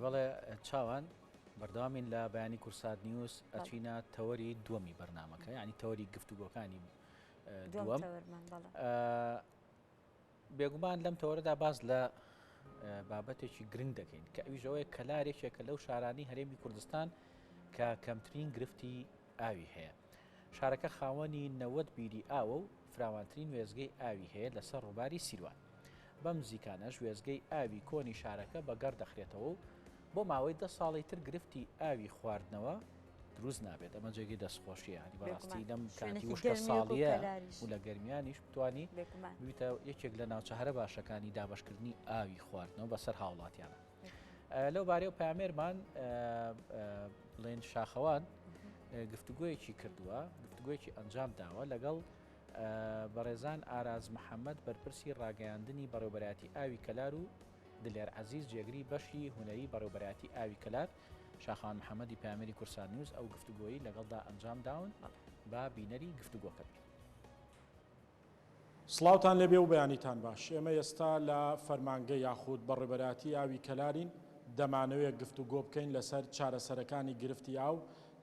بەڵێ چاوان بەردەوامین لە بەیانی کورسات نیوز ئەچینە تەوەری دووەمی بەرنمەکە ینی تەوەری گفتوگۆکانی دووەم بێگومان لەم تەوەرەدا باز لە بابەتێکی گرنگ دەکەین کە ئەویژەوەی کەلارێکێکە لەو شارانی هەرێمی کوردستان کە کەمترین گرفتی ئاوی هەیە. شارەکە خاوەنی 90 بیری ئاوە و فراوانترین وێزگەی ئاوی هەیە لەسەر ڕووباری سیروان. بەم نزیکانەش وێزگەی ئاوی کۆنی شارەکە بەگەڕ دەخرێتەوە و بۆ ماوەی 10 ساڵی تر گرفتی ئاوی خواردنەوە دروست نابێت. ئەمە جێگەی دەستخۆشیە هەنی بەڕاستی لەم کاتی وشکە ساڵیە و لە گەرمیانیش بتوانی ببیتە یەکێک لە ناوچەهرە باشەکانی دابشکردنی ئاوی خواردنەوە بەسەر هاوڵاتیانە. لەو بارەی و پامێرمان بڵێن شاخەوان گفتوگویەکی کردووە، گفتوگویەکی ئەنجام داوە لەگەڵ بەڕێزان ئاراز محەممەد بەرپرسی ڕاگەیاندنی بەڕێوبەتی ئاوی کەلار و دلێر عەزیز جێگری بەشی هونەری بەڕێوبەتی ئاوی کەلار شاخان محەممەدی پامێری کورسان نیوز ئەو گفتوگۆیی لەگەڵدا ئەنجام داون با بینەری گفتوگۆکە. سڵاوتان لەبێ و بەیانیتان باش. ئێمە ئێستا لە فەرمانگە یاخود بەڕێوبەتی ئاوی کەلارین دەمانەوێت گفتوگۆ بکەین لەسەر چارەسەرەکانی گرفتی ئاو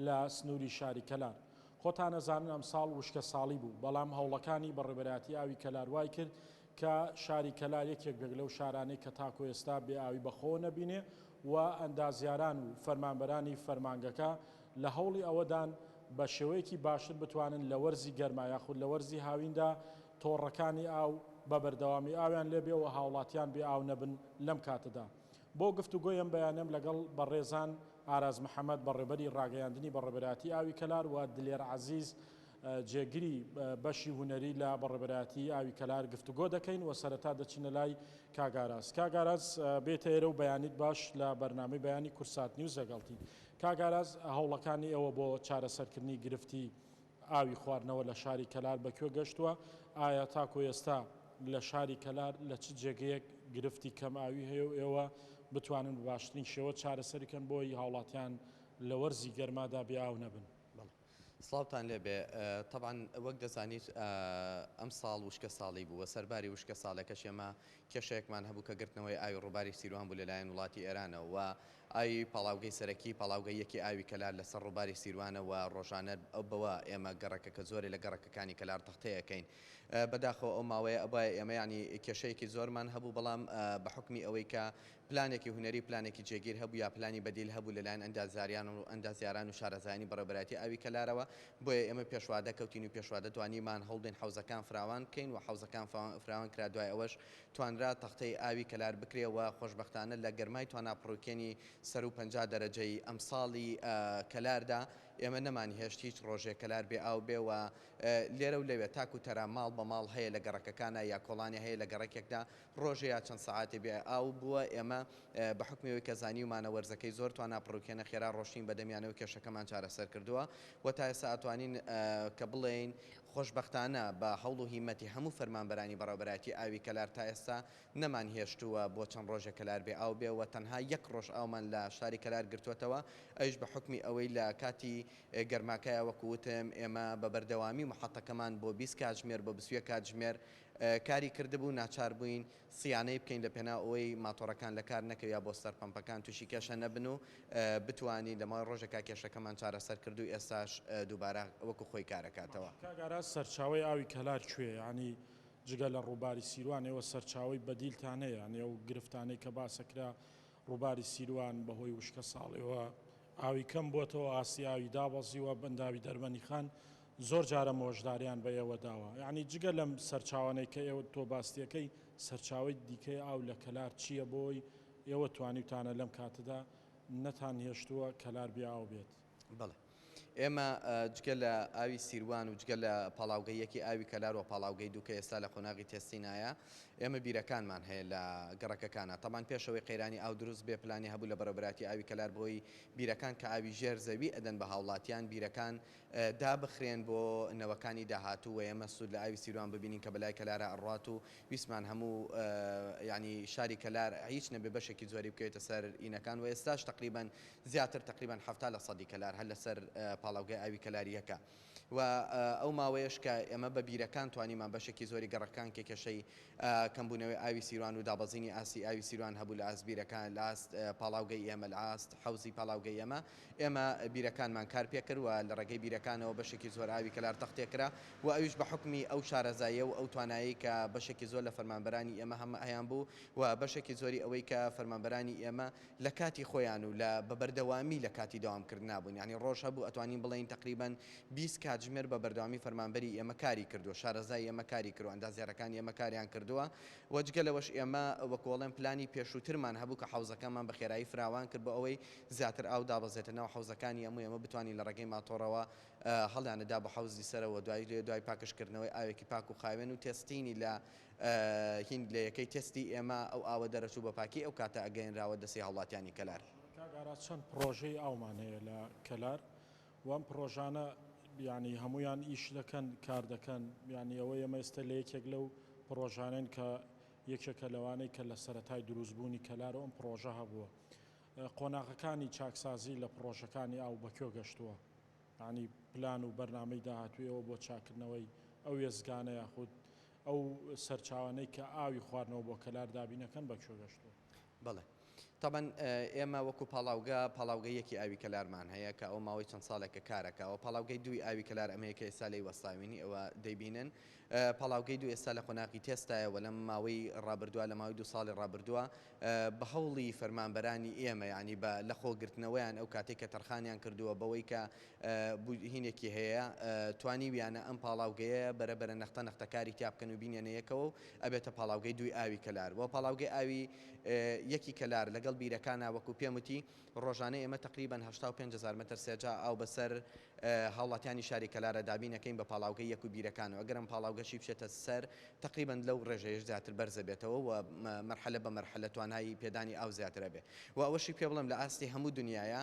لە سنووری شاری کەلار. خۆتان نەزانن ئەم ساڵ وشکە ساڵی بوو، بەڵام هەوڵەکانی بەڕێوبەتی ئاوی کەلار وای کرد کە شاری کەلار یەکێک لەو شارانەی کە تاکو ئێستا بێ ئاوی بەخۆ نەبینێ و ئەندازیاران و فەرمانبەرانی فەرمانگەکە لە هەوڵی ئەوەدان بە شێوەیەکی باشتر بتوانن لە وەرزی گەرما یاخود لە وەرزی هاویندا تۆڕەکانی ئاو بە بەردەوامی ئاویان لێبێ و هاوڵاتیان بێ ئاو نەبن لەم کاتەدا. بۆ گفتوگۆیم بەیانم لەگەڵ بەڕێزان ئاراز محەممەد بەڕێبەری ڕاگەیاندنی بەڕێبەتی ئاوی کەلار و دلێر عەزیز جێگری بەشی هونەری لە بەڕێبەتی ئاوی کەلار گفتوگۆ دەکەین و سەرەتا دەچینە لای کاگاراز. کاگاراز بێتە ئێرە و بەیانیت باش لە بەرنامەی بەیانی کورسات نیوز لەگەڵتی. کاگاراز هەوڵەکانی ئەوە بۆ چارەسەرکردنی گرفتی ئاوی خواردنەوە لە شاری کەلار بەکوێ گەشتووە؟ ئایا تاکو ئێستا لە شاری کەلار لە چ جێگەیەک گرفتی کەم ئاوی هەیە و ئێوە بتوانن باشترین شێوە چارەسەریکەن بۆی هاوڵاتیان لە وەرزی گەرمادا بێ ئاو نەبن؟ سڵاوتان لێبێ طبعاً وەک دەزانیت ئەم ساڵ وشکە ساڵی بوو وە سەرباری وشکە ساڵەکەش ئێمە کێشەیەکمان هەبوو کە گرتنەوەی ئاوی ڕووباری سیروان بوو لەلایەن وڵاتی ئێرانەوە و ئاوی پاڵاوگەی سەرەکی پاڵاوگەی یەکی ئاوی کەلار لەسەر ڕووباری سیروانەوە ڕۆژانە ئەو بەوە ئێمە گەڕەکە کە زۆری لە گەڕەکەەکانی کەلار تەختەیەکەین بەداخەوە ئەو ماوەیە ئەبای ئێمە ینی کێشەیەکی زۆرمان هەبوو بەڵام بە حکمی ئەوەی کە پلانێکی هونەری پلانێکی جێگیر هەبوو یا پلانی بەدیل هەبوو لەلایەن ئەندازیاریان و ئەندازیاران و شارەزایانی بەڕێوەبەتی ئاوی کەلارەوە بۆیە ئێمە پێشوادە کەوتین و پێشوادە توانیمان هەڵدەین حوزەکان فراوان بکەین و حوزەکان فراوان کرا دوای ئەوەش توانرا تەختەی ئاوی کەلار بکرێەوە خۆشببختانە لە گەرمای تواناپڕوکێنی سەر و 50 دەرەجەی ئەم ساڵی کەلاردا ئێمە نەمانی هێشت هیچ ڕۆژێک کەلار بێ ئاو بێەوە لێرە و لەوێت تاکو تەرا ماڵ بە ماڵ هەیە لە گەڕەکەکانە یا کۆڵانی هەیە لە گەڕێکێکدا ڕۆژێ یا چەند سەعاتی بێ ئاو بووە ئێمە بە حکمەوەی کە زانیومانە وەرزەکەی زۆر تواناپڕوکێنە خێرا ڕۆشتین بەدەمیانەوە کێشەکەمان چارەسەر کردووە و تا ئێستا ئەتوانین کە بڵێین خۆشببختانە بە هەوڵ و هیمەتی هەموو فەرمانبەرانی بەڕێوەبەتی ئاوی کەلار تا ئێستا نەمان هێشتووە بۆ چەند ڕۆژێک کەلار بێ ئاو بێەوە تەنها یەک ڕۆژ ئاومان لە شاری کەلار گرتووەتەوە ئەوش بە حکمی ئەوەی لە کاتی گەرماکایە وەکووتم ئێمە بە بەردەوامی محەتەکەمان بۆ 20 کاتژمێر بۆ 20 کاتژمێر کاری کردبوو ناچار بووین سیانەی بکەین لە پێنا ئەوەی ماتۆڕەکان لە کار نەکەویا بۆ سەرپەمپەکان تووشی کێشە نەبن و بتوانین لەمای ڕۆژێکا کێشەکەمان چارەسەر کرد و ئێستاش دووبارە وەکو خۆی کارەکاتەوە. کاگاراز سەرچاوی ئاوی کەلار کوێ؟ ینی جگە لە ڕووباری سیروان ئێوە سەرچاوی بەدیلتانەیە یان ئەو گرفتانەی کە باسەکرا ڕووباری سیروان بەهۆی وشکە ساڵیەوە ئاوی کەم بۆتەوە ئاسیاوی دابەزیوە بەنداوی دەربەنی خان زۆر جارە مۆژداریان بە ئێوە داوە. یعنی جگە لەم سەرچاوانەی کە ئێوە تۆ باستیەکەی سەرچاوی دیکەی ئاو لە کەلار چییە بۆی ئێوە توانیتانە لەم کاتەدا نەتان هێشتووە کەلار بیا ئاو بێت؟ بڵێ ئێمە جگە لە ئاوی سیروان و جگە لە پاڵاوگەیەکی ئاوی کەلار و پاڵاوگەی دووکە ئێستا لە قۆناغی تێستینایە ئێمە بیرەکانمان هەیە لە گەڕەکەکانە تەمان پێشەوەی قەیرانی ئاو دروست بێ پلانی هەبوو لە بەڕێوەبەتی ئاوی کەلار بۆی بیرەکان کە ئاوی ژێر زەوی ئەدەن بە هاوڵاتیان بیرەکان دابخرێن بۆ نەوەکانی داهاتوو و ئێمە سوود لە ئاوی سیروان ببینین کە بەلای کەلارە ئەڕات و ویسمان هەموو ینی شاری کەلار هیچ نەبێ بەشێکی زۆری بکەوێتە سەر ئینەکان و ئێستاش تقریبان زیاتر تقریبان 70% کەلار هەر لەسەر پاڵاوگای ئاوی کەلاریەکە و ئەو ماوەیەش کە ئێمە بە بیرەکان توانیمان بەشێکی زۆری گەڕەکان کێکەشەی کەمبوونەوەی ئاوی سیروان و دابەزینی ئاسی ئاوی سیروان هەبوو لە ئاسبیرەکان لە ئاست پاڵاوگەی ئێمە لە ئاست حوزی پاڵاوگەی ئێمە بیرەکانمان کار پێکردووە لە ڕێگەی بیرەکانەوە بەشێکی زۆر ئاوی کەلار تەختێکرا و ئەویش بە حکمی ئەو شارەزاییە و ئەو توانایی کە بەشێکی زۆر لە فەرمانبەرانی ئێمە هەیان بوو و بەشێکی زۆری ئەوەی کە فەرمانبەرانی ئێمە لە کاتی خۆیان و لە بەبەردەوامی لە کاتی داوامکردنا بوون یعنی ڕۆژ هەبوو ئەتوانین بڵێن تقریبان 20 کاتژمێر بە بەردەوامی فەرمانبەری ئێمە کاری کردو شارەزای ئێمە کاری کردو ئەندازیارەکانی ئێمە کاریان کردووە وەجگەلەوەش ئێمە وەکۆڵێن پلانی پێشووترمان هەبوو کە حوزەکانمان بە خێرایی فراوان کرد بۆ ئەوەی زیاتر ئاو دابەزێتە ناو حوزەکانی ئێمە بتوانین لە ڕێگەی ماتۆڕەوە هەڵیانەدا بە حوزی سەرەوە دوای پاکشکردنەوەی ئاوێکی پاک و خاوێن و تێستینی لە هین لە یەکەی تستی ئێمە ئەو ئاوە دەرەچوو بە پاکی ئەو کاتە ئەگەیەنراوە دەستی هەوڵاتیانی کەلار. کاگارات چەند پرۆژەی ئاومان هەیە لە کەلار وەم پرۆژانە ینی هەمویان ئیش دەکەن کار دەکەن ینی ئەوە ئێمە ئێستا لە یەکێک لەو پرۆژانین کە یەکێکە لەوانەی کە لە سەرەتای دروستبوونی کەلار ئەم پرۆژە هەبووە قۆناغەکانی چاکسازی لە پرۆژەکانی ئاو بەکوێ گەشتووە ینی پلان و بەرنامەی داهاتوویەوە بۆ چاکردنەوەی ئەو ێزگانە یاخود ئەو سەرچاوانەی کە ئاوی خواردنەوە بۆ کەلار دابینەکەن بەکوێ گەشتووە. بەڵێ طبعاً ئێمە وەکو پاڵاوگەیەکی ئاوی کەلارمان هەیە کە ئەو ماوەی چەند ساڵێکە کارەکەەوە پاڵاوگەی دوی ئاوی کەلار ئەمەیەکە ئێستا لەی وەستاوینی ئەوە دەیبینن پاڵاوگەی دو ئێستا لە قۆناغی تێستایەوە لەم ماوەی ڕابردووە لە ماوەی 2 ساڵی ڕابردووە بە هەوڵی فەرمانبەرانی ئێمە ینی بە لە خۆگرتنەوەیان ئەو کاتێک کە تەرخانیان کردووە بەوەی کە هینێکی هەیە توانی ویانە ئەم پاڵاوگەیە بەرەبەرە نەختەکاری تیابکەن و بینێنەیەکەوە و ئەبێتە پاڵاوگەی دوی ئاوی کەلار و پاڵاوگەی ئاوی یەکی کەلار لەگەڵ بیرەکانە وەکو پێموتی ڕۆژانە ئێمە تقریبان 85,000 متر سێجا ئاو بەسەر هاوڵاتیانی شاری کەلارە دابینەکەین بە پاڵاوگەی یەک و بیرەکانەوە ئەگەرم پاڵاوگەشی بچێتە سەر تقریبان لەو ڕێژەیەش زیاتر بەرزە بێتەوە و مەرحلە بە مەرحلە توانایی پێدانی ئاو زیاترە بێ و ئەوەشی پێ بڵم لە ئاستی هەموو دنیاە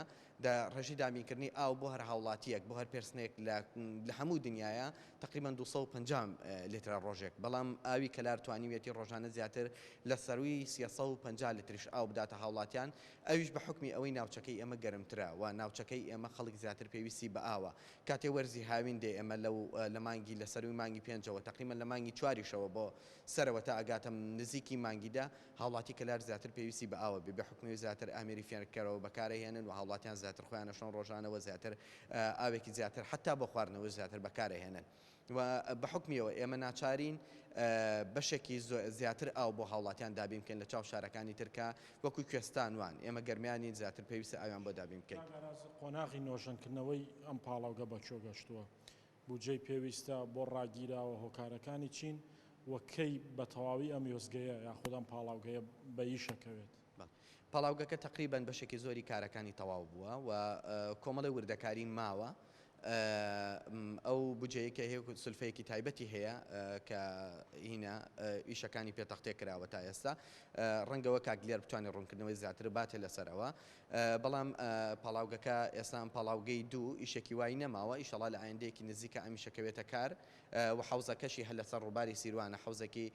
ڕێژی دابینکردنی ئاو بۆ هەر هاوڵاتیەک بۆ هەر پرسنێک لە هەموو دنیاە تقریبان 250 لیتر ڕۆژێک بەڵام ئاوی کەلار توانیوێتی ڕۆژانە زیاتر لە سەروی 350 لیتریش ئاو بداتە هاوڵاتیان ئەویش بە حکمی ئەوەی ناوچەکەی ئێمە گەرمترە و ناوچەکەی ئێمە خەڵک زیاتر پێویستی بە ئاوە کاتێ وەرزی هاوین دێ ئێمە لە مانگی لە سەروی مانگی 5ەوە تقریبان لە مانگی 4ەوە بۆ سەرەوە تا ئەگاتە نزیکی مانگیدا هاوڵاتی کەلار زیاتر پێویستی بە ئاوە بێ حکمی زیاتر ئامێری فێنکەرەوە بەکارهێنن و هاوڵاتیان زیاتر خۆیانە شۆن ڕۆژانەوە زیاتر ئاوێکی زیاتر حتا بۆ خواردنەوە زیاتر بەکارهێنن و بە حکمیەوە ئێمە ناچارین بەشێکی زیاتر ئاو بۆ هاوڵاتیان دابین بکەین لە چاو شارەکانی ترکە وەکو کوێستان وان ئێمە گەرمیانی زیاتر پێویستە ئاویان بۆ دابین بکەین. قۆناغی نۆژەنکردنەوەی ئەم پاڵاوگە بەکوێ گەشتووە بودجەی پێویستە بۆ ڕاگیراوە هۆکارەکانی چین وەکەی بە تەواوی ئەم یۆزگەیە یاخود ئەم پاڵاوگەیە بە ئیشەکەوێت. پاڵاوگەکە تقریبان بەشێکی زۆری کارەکانی تەواو بووە و کۆمەڵی وردەکاری ماوە ئەو بجەیەکە هەیە سلفەیەکی تایبەتی هەیە کە هینە ئیشەکانی پێتەختێ کراوە تا ئێستا ڕەنگەوە کاگلێر بتوانێت ڕوونکردنەوەی زیاتر باتێ لەسەرەوە بەڵام پاڵاوگەکە ئێستا پاڵاوگەی دوو ئیشێکی وای نەماوە ئیشەڵا لە ئایندەیەکی نزیکە ئەمیشەکەوێتە کار و حوزەکەشی هەل لەسەر ڕووباری سیروانە حوزێکی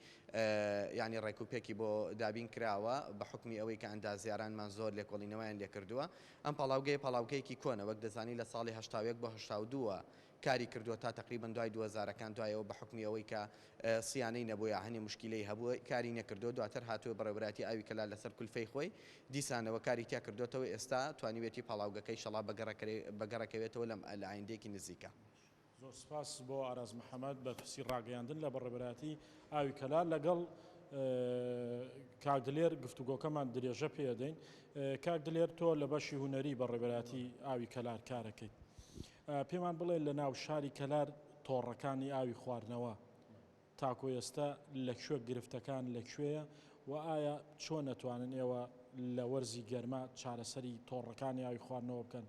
ینی ڕێکوپێکی بۆ دابین کراوە بە حکمی ئەوەی کە ئەندازیارانمان زۆر لێکۆڵینەوەیان لێ کردووە ئەم پاڵاوگەیەکی کۆنە وەک دەزانی لە ساڵی 1970 بۆ 1972 کاری کردووە تا تقریبان دوای 2000ەکان دوایەوە بە حکمی ئەوەی کە سیانەی نەبووە هەنی مشکلەی هەبووە کاری نەکردو دواتر هاتووە بەڕێوەبەراتی ئاوی کەلار لەسەر کولفەی خۆی دیسانەوە کاری تیا کردوێتەوە ئێستا توانیوێتی پاڵاوگەکەی شەڵا بەگەڕەکەوێتەوە لە ئایندەیەکی نزیکە. زۆر سپاس بۆ ئاراز محەممەد بە پرسی ڕاگەیاندن لە بەڕێبەراتی ئاوی کەلار لەگەڵ کاگدلێر گفتوگۆکەمان درێژە پێدەین کاگدلێر تۆ لە بەشی هوەری بەڕێبەراتی ئاوی کەلار کارەکەیت پێمان بڵێ لە ناو شاری کەلار تۆڕەکانی ئاوی خواردنەوە تاکۆ ئێستا لەکوێ گرفتەکان لەکوێیە و ئایا چۆن نەتوانن ئێوە لە وەرزی گەرما چارەسەری تۆڕەکانی ئاوی خواردنەوە بکەن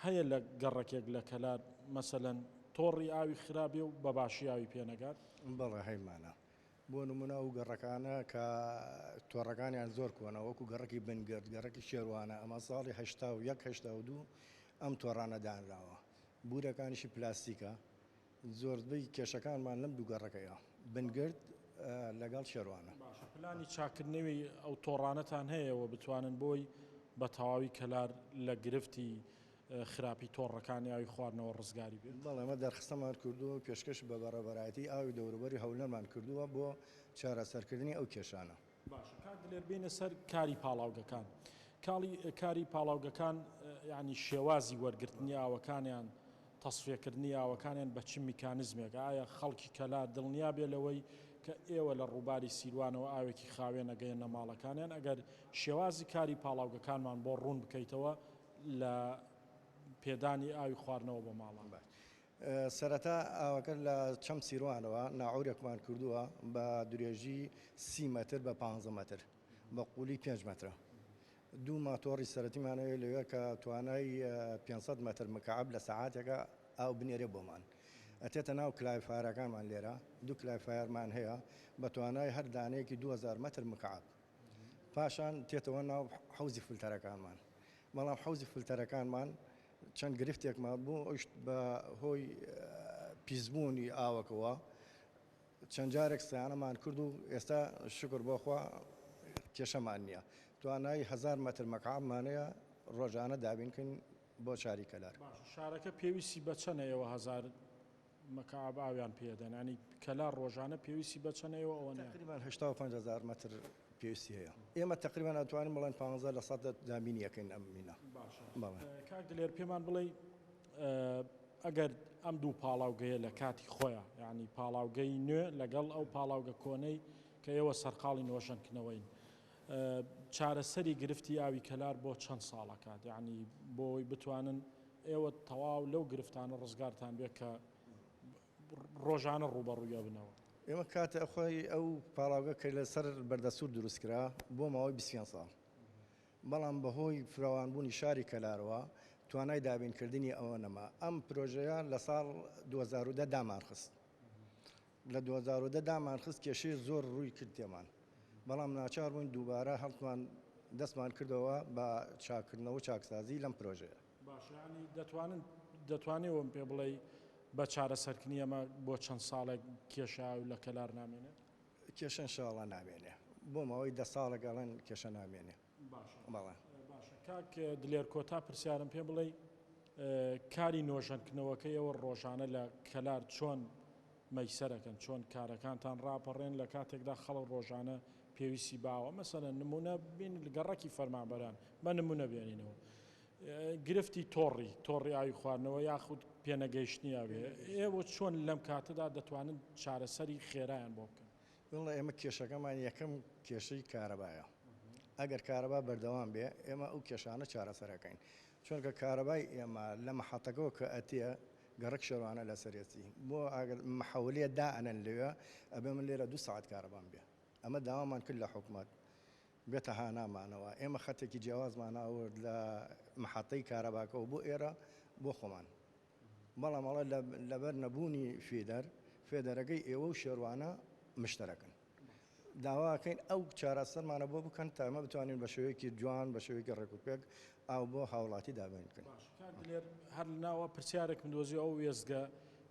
هەیە لە گەڕەکێک لە کەلار مەسەلەن تۆڕی ئاوی خراپێ و بەباشی ئاوی پێنەگات بەڵێ هەیمانە بۆ نمونە و گەڕەکانە کە تۆڕەکانیان زۆر کۆنە وەکو گەڕکی بنگرد گەڕکی شێوانە ئەمە ساڵی 1982 ئەم تۆڕانە دانراوە بورەکانیشی پلاستیکە زۆربەی کێشەکانمان لەم دوو گەڕەکەیە بنگرد لەگەڵ شێوانە پلانی چاکردنەوەی ئەو تۆڕانەتان هەیەەوە بتوانن بۆی بە تەواوی کەلار لە گرفتی خراپی تۆڕەکانی ئاوی خواردنەوە ڕزگاری بێت. بەڵێ ئەمە دەرخستەمان کردو و پێشکەش بە بەڕێوەبەرایەتی ئاوی دەوروبەری هەولەرمان کردووە بۆ چارەسەرکردنی ئەو کێشانە. باشە کاک دلێر بینە سەر کاری پاڵاوگەکان. کاری پاڵاوگەکان ینی شێوازی وەرگرتنی ئاوەکانیان تەسفێکردنی ئاوەکانیان بە چ میکانزمێک ئایا خەڵکی کەلا دڵنیا بێ لەوەی کە ئێوە لە ڕووباری سیروانەوە ئاوێکی خاوێن ئەگەیەنە ماڵەکانیان ئەگەر شێوازی کاری پاڵاوگەکانمان بۆ ڕوون بکەیتەوە لە پێدانی ئاوی خواردنەوە بە ماڵان. سەرەتا ئاوەکە لە چەم سیروانەوە ناعورێکمان کردووە بە درێژی 30 متر بە 15 متر بە قولی 5 مترە. دوو ماتۆڕی سەرەتیمانەوە لەوێ کە توانای 500 متر مکعب لە سەعاتێکە ئاو بنێرێ بۆمان. ئەتێتە ناو کلایفایرەکانمان لێرە دوو کلایفایرمان هەیە بە توانای هەر دانەیەکی 2000 متر مکعب. پاشان تێتەوە ناو حوزی فلتەرەکانمان. بەڵام حوزی فلتەرەکانمان چەند گرفتێکمان بوو ئەوش بە هۆی پیسبوونی ئاوەکەوە چەند جارێک سیانەمان کرد و ئێستا شکر بۆخوا کێشەمان نییە. توانای 1000 متر مەکعبمانەیە ڕۆژانە دابینکەین بۆ شاری کەلار. شارەکە پێویستی بە چەنەوە 1000 مەکعب ئاویان پێدەن ینی کەلار ڕۆژانە پێویستی بە چەنەوە ئەوە تقریبان 85,000 متر پێویستی هەیە. ئێمە تقریبان ئەتوانین بڵێن 15 لە 100 دابینیەکەین ئەم مینە. کاک دلێر پێمان بڵێ ئەگەر ئەم دوو پاڵاوگەیە لە کاتی خۆیە یعنی پاڵاوگەی نوێ لەگەڵ ئەو پاڵاوگە کۆنەی کە ئێوە سەرقاڵی نۆژەنکردنەوەین چارەسەری گرفتی ئاوی کەلار بۆ چەند ساڵەکات یعنی بۆی بتوانن ئێوە تەواو لەو گرفتانە ڕزگارتان بێت کە ڕۆژانە ڕوبەڕوویە بنەوە. ئێمە کاتە خۆی ئەو پاڵاوگە کە لەسەر بەردەسوور دروستکرا بۆ ماوەی 20 ساڵ. بەڵام بەهۆی فراوانبوونی شاری کەلارەوە توانای دابینکردنی ئەوە نەما. ئەم پرۆژەیە لە ساڵ 2010 دامان خست. لە 2010 دامان خست کێشەی زۆر ڕووی کرد تێمان. بەڵام ناچار بووین دووبارە هەڵتمان دەستمان کردەوە بە چاکردنەوە چاکسازی لەم پرۆژەیە. باشانی دەتوانێەوە پێ بڵێ بە چارەسەرکردنی ئەمە بۆ چەند ساڵێک کێشە لە کەلار نامێنێت؟ کێشە ئینشاڵڵا نامێنێ بۆ ماوەی 10 ساڵە گەڵێن کێشە نامێنێ. باشە کاک دلێر کۆتا پرسیارم پێ بڵێ کاری نۆژەنکردنەوەکەی ئەوە ڕۆژانە لە کەلار چۆن مەیسەرەکەن چۆن کارەکانتان ڕاپەڕێن لە کاتێکدا خەڵک ڕۆژانە پێویستی باوە مەسەلەن نمونە بین گەڕەکی فەرمانبەران بە نمونە بێنینەوە گرفتی تۆڕی ئاوی خواردنەوە یاخود پێنەگەیشتنی ئاوێ ئێوە چۆن لەم کاتەدا دەتوانن چارەسەری خێرایان بۆ بکەن؟ وڵڵا ئێمە کێشەکەمان یەکەم کێشەی کارەبایە. ئەگەر کارەبا بەردەوام بێ ئێمە ئەو کێشانە چارەسەرەکەین چونکە کارەبای ئێمە لە مەحەتەکەەوە کە ئەتیە گەڕک شێوانە لە سەرێتی بۆ ئەگەر مەحەولێ دائەنەن لەوێ ئەبێ من لێرە 2 ساعت کارەبان بێ. ئەمە داوامان کرد لە حکوومەت بێتە هانامانەوە ئێمە خەتێکی جیاوازمان ئاورد لە مەحەتەی کارەباکەەوە بۆ ئێرە بۆ خۆمان. بەڵام ئەڵە لەبەر نەبوونی فێدەرەکەی ئێوە و شێوانە مشتەرەکەن. داواکەین ئەو چارەسەرمانە بۆ بکەن تا ئەمە بتوانین بە شێوەیەکی جوان بە شێوەیەکی ڕێکوپێک ئاو بۆ هاوڵاتی دابینکەن. هەر ناوە پرسیارێکم دۆزی ئەو وێزگە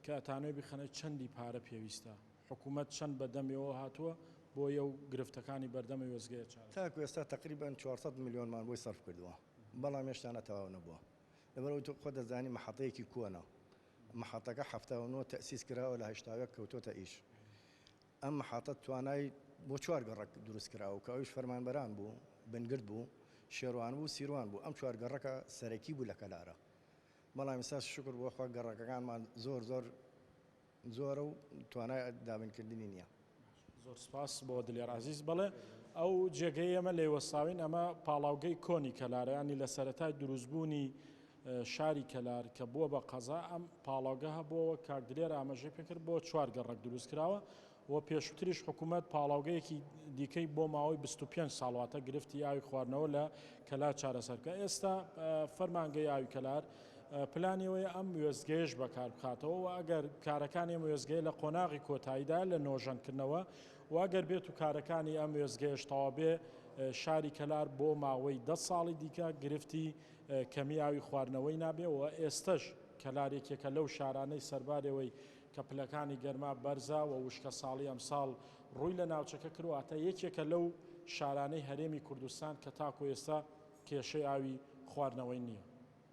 کە ئەتانوی بخەنە چەندی پارە پێویستە حکوومەت چەند بەدەمەوە هاتووە بۆ یەو گرفتەکانی بەردەمە وێزگەیە تاکو ئێستا تقریبان 400 میلیۆنمان بۆی سەرف کردووە بەڵام هێشتا تەواو نەبووە لەبەرەوەی تۆ خۆ دەزانی مەحەتەیەکی کۆنە مەحەتەکە 79 تەسیس کراوە لە 80 کەوتۆتە ئیش. ئەم مەحەتە توانای بۆ 4 گەڕک دروست کراوە کە ئەوش فەرمانبەران بوو بنگرد بوو شێوان بوو سیروان بوو ئەم 4 گەڕەکە سەرەکی بوو لە کەلارە. بەڵام ئێستا شکر بۆخوا گەڕەکەکانمان زۆرە و توانای دابینکردنی نییە. زۆر سپاس بۆ دلێر عەزیز بڵێ ئەو جێگەی ئەمە لێوەساوین ئەمە پاڵاوگەی کۆنی کەلارەیانی لە سەرەتای دروستبوونی شاری کەلار کە بووە بە قەزا ئەم پاڵاوگە هەبووە کاک دلێر ئاماژەی پێکرد بۆ 4 گەڕک دروست کراوە و پێشووتریش حکوومەت پاڵاوگەیەکی دیکەی بۆ ماوەی 25 ساڵواتە گرفتی ئاوی خواردنەوە لە کەلار چارەسەرکە. ئێستا فەرمانگەی ئاوی کەلار پلانیەوەی ئەم وێزگەیش بەکار بخاتەوە و ئەگەر کارەکانی وێزگەی لە قۆناغی کۆتاییدا لە نۆژەنکردنەوە واگەر بێت و کارەکانی ئەم وێزگەیشتەوە بێ شاری کەلار بۆ ماوەی 10 ساڵی دیکە گرفتی کەمی ئاوی خواردنەوەی نابێەوە ئێستش کەلارێکێکە لەو شارانەی سەربارەوەی کە پلەکانی گەرما بەرزا و وشکە ساڵی ئەم ساڵ ڕووی لە ناوچەکە کردواتە یەکێکە لەو شارانەی هەرێمی کوردستان کە تاکو ئێستا کێشەی ئاوی خواردنەوەی نییە.